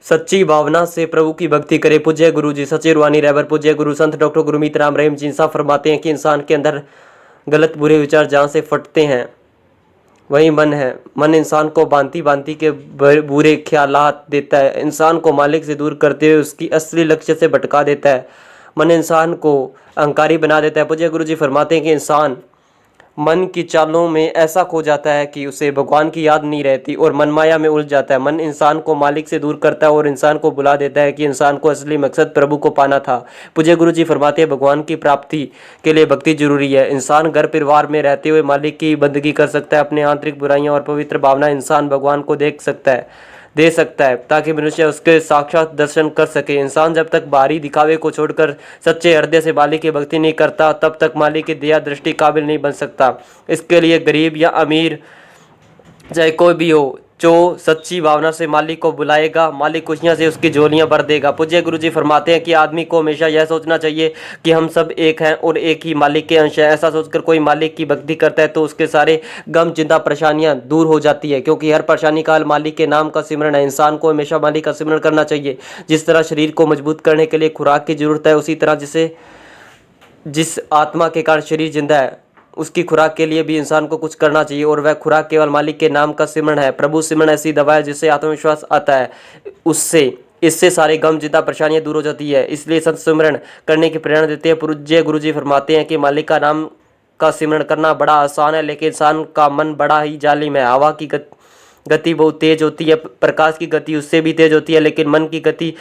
सच्ची भावना से प्रभु की भक्ति करे। पूज्य गुरु जी सच्चे रूहानी रहबर पूज्य गुरु संत डॉक्टर गुरमीत राम रहीम जी साहब फरमाते हैं कि इंसान के अंदर गलत बुरे विचार जहाँ से फटते हैं वही मन है। मन इंसान को भांति भांति के बुरे ख्यालात देता है, इंसान को मालिक से दूर करते हुए उसकी असली लक्ष्य से भटका देता है। मन इंसान को अहंकारी बना देता है। पूज्य गुरु जी फरमाते हैं कि इंसान मन की चालों में ऐसा खो जाता है कि उसे भगवान की याद नहीं रहती और मनमाया में उलझ जाता है। मन इंसान को मालिक से दूर करता है और इंसान को भुला देता है कि इंसान को असली मकसद प्रभु को पाना था। पूज्य गुरु जी फरमाते हैं भगवान की प्राप्ति के लिए भक्ति जरूरी है। इंसान घर परिवार में रहते हुए मालिक की बंदगी कर सकता है। अपने आंतरिक बुराइयां और पवित्र भावना इंसान भगवान को दे सकता है ताकि मनुष्य उसके साक्षात दर्शन कर सके। इंसान जब तक बाहरी दिखावे को छोड़कर सच्चे हृदय से मालिक की भक्ति नहीं करता तब तक मालिक की दया दृष्टि काबिल नहीं बन सकता। इसके लिए गरीब या अमीर चाहे कोई भी हो, जो सच्ची भावना से मालिक को बुलाएगा मालिक खुशियाँ से उसकी झोलियाँ भर देगा। पूज्य गुरु जी फरमाते हैं कि आदमी को हमेशा यह सोचना चाहिए कि हम सब एक हैं और एक ही मालिक के अंश हैं। ऐसा सोचकर कोई मालिक की भक्ति करता है तो उसके सारे गम चिंता परेशानियाँ दूर हो जाती है, क्योंकि हर परेशानी का हल मालिक के नाम का सिमरन है। इंसान को हमेशा मालिक का सिमरन करना चाहिए। जिस तरह शरीर को मजबूत करने के लिए खुराक की जरूरत है, उसी तरह जिस आत्मा के कारण शरीर जिंदा है उसकी खुराक के लिए भी इंसान को कुछ करना चाहिए, और वह खुराक केवल मालिक के नाम का सिमरन है। प्रभु सिमरन ऐसी दवा है जिससे आत्मविश्वास आता है, इससे सारे गम चिंता परेशानियां दूर हो जाती है। इसलिए संत सिमरन करने की प्रेरणा देते हैं। पूज्य गुरु जी फरमाते हैं कि मालिक का नाम का सिमरन करना बड़ा आसान है, लेकिन इंसान का मन बड़ा ही जालिम है। हवा की गति बहुत तेज होती है, प्रकाश की गति उससे भी तेज होती है, लेकिन मन की गति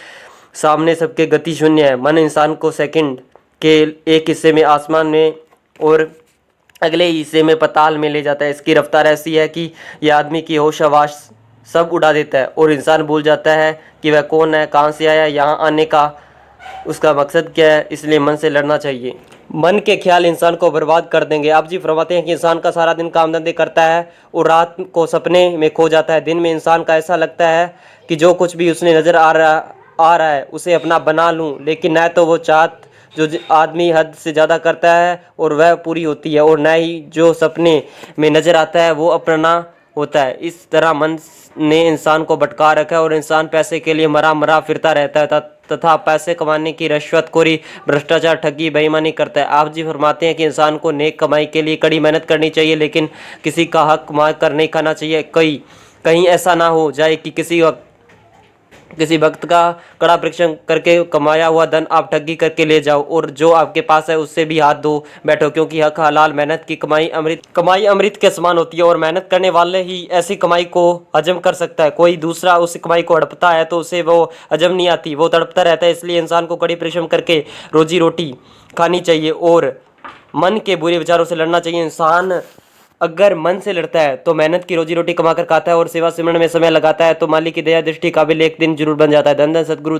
सामने सबके गति शून्य है। मन इंसान को सेकंड के एक हिस्से में आसमान में और अगले हिस्से में पताल में ले जाता है। इसकी रफ्तार ऐसी है कि यह आदमी की होश हवास सब उड़ा देता है और इंसान भूल जाता है कि वह कौन है, कहाँ से आया, यहाँ आने का उसका मकसद क्या है। इसलिए मन से लड़ना चाहिए। मन के ख्याल इंसान को बर्बाद कर देंगे। आप जी फरमाते हैं कि इंसान का सारा दिन काम धंधे करता है और रात को सपने में खो जाता है। दिन में इंसान का ऐसा लगता है कि जो कुछ भी उसने नज़र आ रहा है उसे अपना बना लूँ, लेकिन न तो वो चाहत जो आदमी हद से ज़्यादा करता है और वह पूरी होती है, और न ही जो सपने में नज़र आता है वो अपना होता है। इस तरह मन ने इंसान को भटका रखा है और इंसान पैसे के लिए मरा फिरता रहता है तथा पैसे कमाने की रिश्वतखोरी, भ्रष्टाचार, ठगी, बेईमानी करता है। आप जी फरमाते हैं कि इंसान को नेक कमाई के लिए कड़ी मेहनत करनी चाहिए, लेकिन किसी का हक मार कर नहीं खाना चाहिए। कहीं ऐसा ना हो जाए कि किसी भक्त का कड़ा परिश्रम करके कमाया हुआ धन आप ठगी करके ले जाओ और जो आपके पास है उससे भी हाथ धो बैठो, क्योंकि हक हलाल मेहनत की कमाई अमृत के समान होती है और मेहनत करने वाले ही ऐसी कमाई को हजम कर सकता है। कोई दूसरा उस कमाई को हड़पता है तो उसे वो हजम नहीं आती, वो तड़पता रहता है। इसलिए इंसान को कड़ी परिश्रम करके रोजी रोटी खानी चाहिए और मन के बुरे विचारों से लड़ना चाहिए। इंसान अगर मन से लड़ता है तो मेहनत की रोजी रोटी कमा कर खाता है और सेवा सिमरन में समय लगाता है तो मालिक की दया दृष्टि काबिल एक दिन जरूर बन जाता है। धन धन सदगुरु।